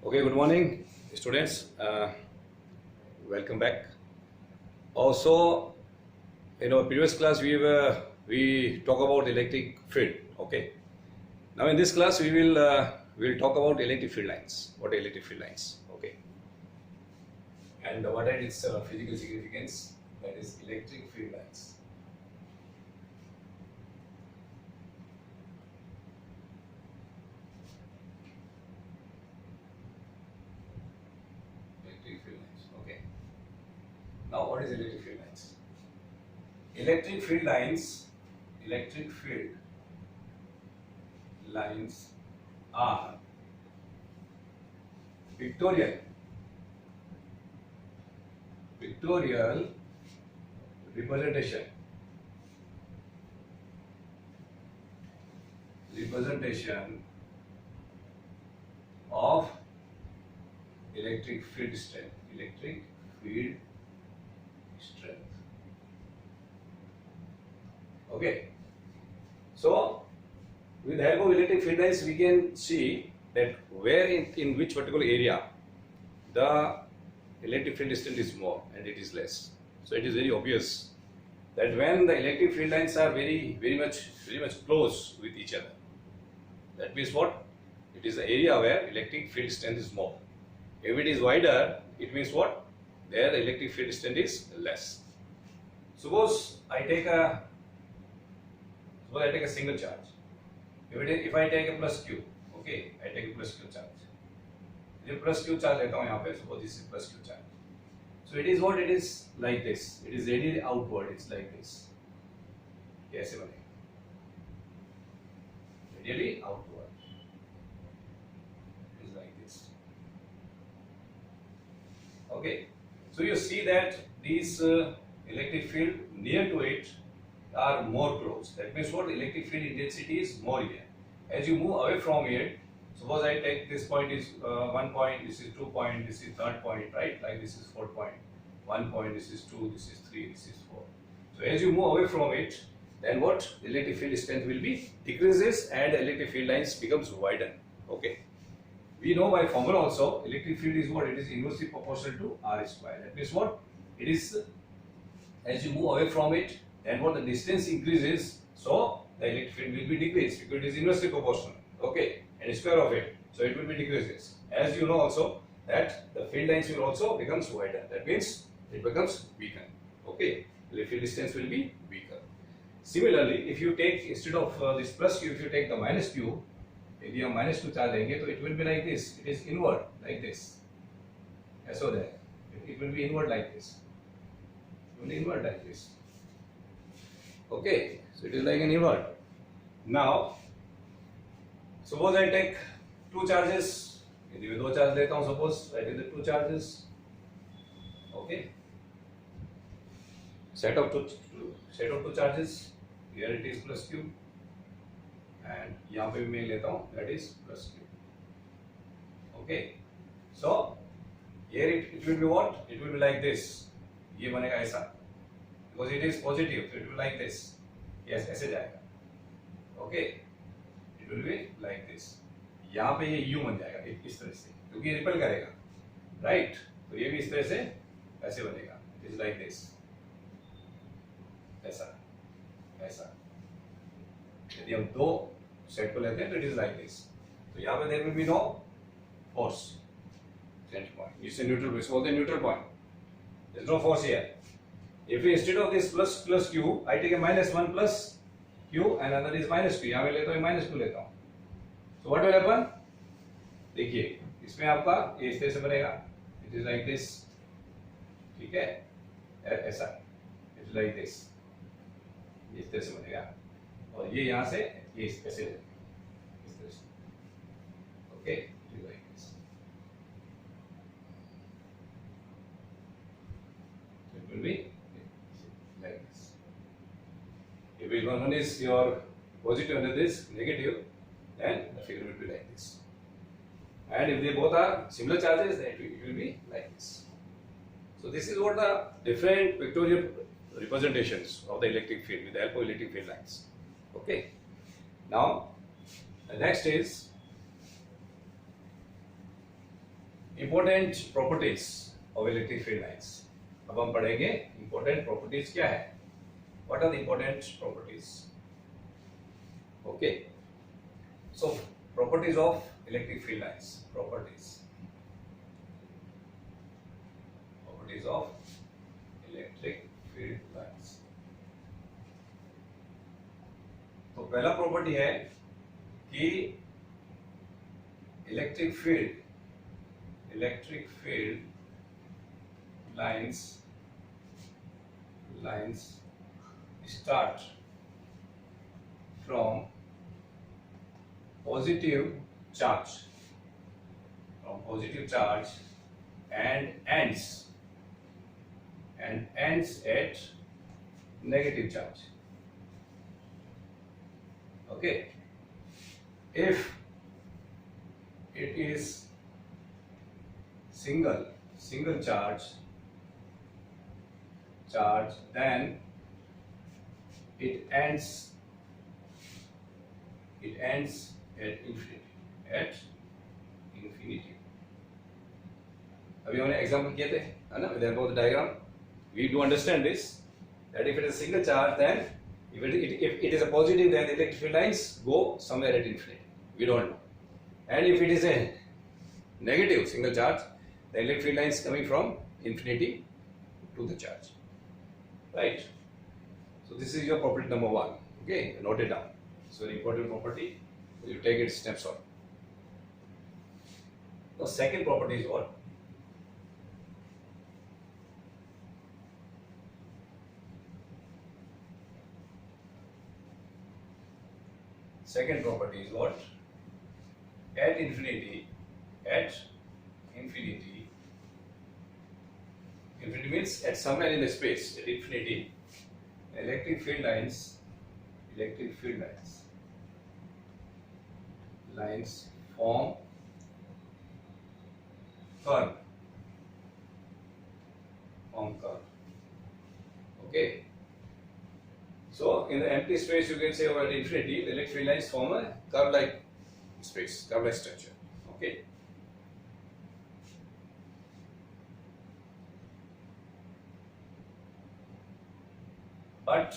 Okay, good morning, students. Welcome back. Also, in our previous class, we talk about electric field. Okay. Now, in this class, we'll talk about electric field lines. What are electric field lines? Okay. And what are its physical significance? That is electric field lines. Electric field lines. Okay. Now, what is electric field lines? Electric field lines are pictorial representation of electric field strength. Okay. So, with the help of electric field lines, we can see that where in which particular area the electric field strength is more and it is less. So, it is very obvious that when the electric field lines are very much close with each other, that means what? It is the area where electric field strength is more. If it is wider, it means what? There the electric field strength is less. Suppose I take a single charge. If I take a plus q, okay, I take a plus q charge. If plus q charge लेता हूँ यहाँ पे, suppose this is plus q charge. So it is what? It is like this. It is radially outward. It's like this. कैसे बनेगा? Radially outward. It is like this. Okay. So you see that these electric field near to it are more close. That means what? Electric field intensity is more here. As you move away from it, suppose I take this point is 1 point, this is 2 point, this is third point, right? Like this is 4 point, 1 point, this is 2, this is 3, this is 4. So as you move away from it, then what? The electric field strength will be decreases and the electric field lines becomes wider. Okay. We know by formula also, electric field is what? It is inversely proportional to R square. That means what? It is, as you move away from it, then what? The distance increases, so the electric field will be decreased because it is inversely proportional. Okay, and square of it, so it will be decreases. As you know also that the field lines will also becomes wider. That means it becomes weaker. Okay, the field distance will be weaker. Similarly, if you take instead of this plus q, if you take the minus q, if you have minus 2 charge लेंगे, तो it will be like this. It is inward like this. So there, it will be inward like this. It will be inward like this. Okay, so it is like an invert. Now, suppose I take 2 charges. यदि मैं 2 charge लेता हूँ, suppose I take the 2 charges. Okay, set of two charges. Here it is plus q, and यहाँ पे भी मैं लेता हूँ, that is plus q. Okay, so here it will be what? It will be like this. ये बनेगा ऐसा. Because it is positive, so it will be like this. Yes, ऐसे जाएगा. Okay, it will be like this. यहाँ पे ये U बन जाएगा इस तरह से, क्योंकि रिपल करेगा, right? तो ये भी इस तरह से ऐसे बनेगा. It is like this. ऐसा, ऐसा. यदि हम दो सेट को लेते हैं, तो it is like this. तो यहाँ पे there will be no force. Center point. It's a neutral point. So the neutral point. There is no force here. If instead of this plus q, I take a minus 1 plus q and another is minus q. यहाँ मैं लेता हूँ minus q लेता हूँ. So what will happen? देखिए, इसमें आपका ये इस तरह से बनेगा. It is like this. ठीक है? ऐसा. It is like this. ये इस तरह से बनेगा. और ये यहाँ से ये इस तरह से इस तरह से. Okay? It is like this. It will be like this. If one is your positive and another is negative, then the figure will be like this. And if they both are similar charges, then it will be like this. So this is what the different vectorial representations of the electric field with the help of electric field lines. Okay. Now the next is Important properties of electric field lines. अब हम पढ़ेंगे important properties क्या है. What are the important properties? Okay. So properties of electric field lines. Properties of electric field lines. तो पहला property है कि electric field lines start from positive charge and ends at negative charge. Okay, if it is single charge, then it ends at infinity. अभी हमने example किए थे, है ना? With the diagram, we do understand this, that if it is a single charge, then if it is a positive, then the electric field lines go somewhere at infinity. We don't know. And if it is a negative single charge, the electric field lines coming from infinity to the charge. Right? So this is your property number 1. Okay, note it down. So an important property, you take it snapshot. The second property is what? Second property is what? At infinity means at somewhere in the space, at infinity, electric field lines form curve. Okay. So in the empty space, you can say over at infinity, the electric field lines form a curve-like space, curve-like structure. Okay. But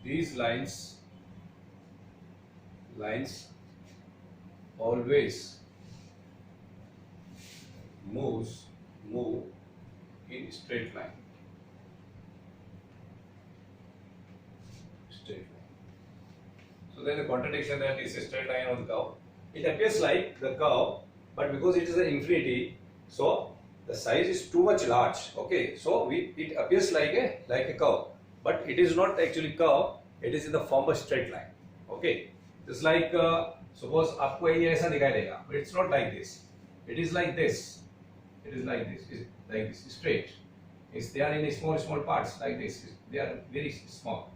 these lines always move in straight line. So there is a contradiction that is a straight line on the curve. It appears like the curve, but because it is an infinity, so the size is too much large. Okay, so it appears like a curve, but it is not actually curve. It is in the form of straight line. Okay, just like suppose आपको ये ऐसा दिखाई देगा, but it's not like this. It is like this. It's like this, straight. They are in small parts like this. They are very small.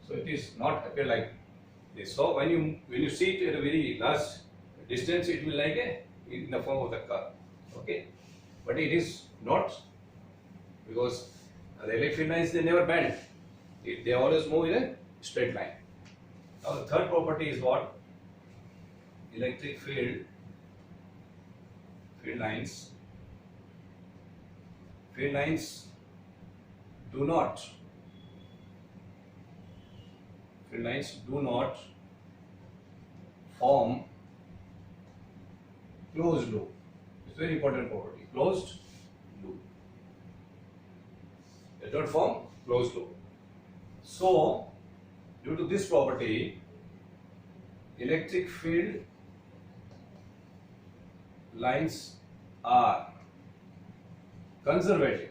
So it is not appear like this. So when you see it at a very large distance, it will like in the form of the curve. Okay, but it is not, because the electric field lines, they never bend. They always move in a straight line. Now the third property is what? Electric field lines do not form closed loop. It's very important property. Closed loop. They don't form closed loop. So, due to this property, electric field lines are conservative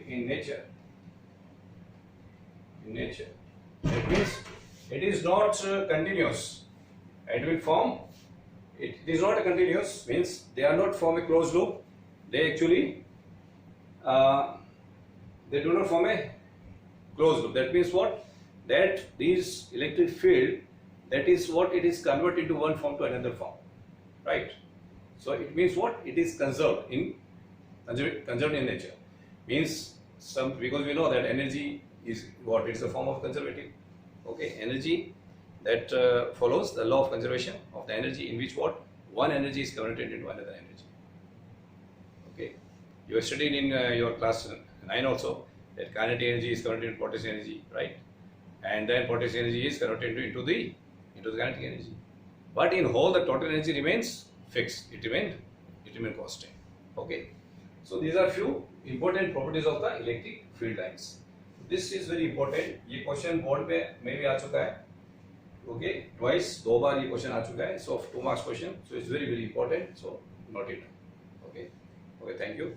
in nature. That means it is not continuous. It will form. It is not a continuous, means they are not form a closed loop. They actually they do not form a closed loop. That means what? That this electric field, that is what it is converted into one form to another form, right? So it means what? It is conserved in nature. Means because we know that energy is what? It's a form of conservative. Okay, energy that follows the law of conservation of the energy, in which what one energy is converted into another energy. Okay, you have studied in your class 9 also that kinetic energy is converted into potential energy, right? And then potential energy is converted into the kinetic energy. But in whole, the total energy remains fixed. It remains constant. Okay. So these are few important properties of the electric field lines. This is very important. ये question board में भी आ चुका है. Okay, twice, 2 बार ये question आ चुका है. So 2 marks question. So it's very important. So note it. Okay. Okay. Thank you.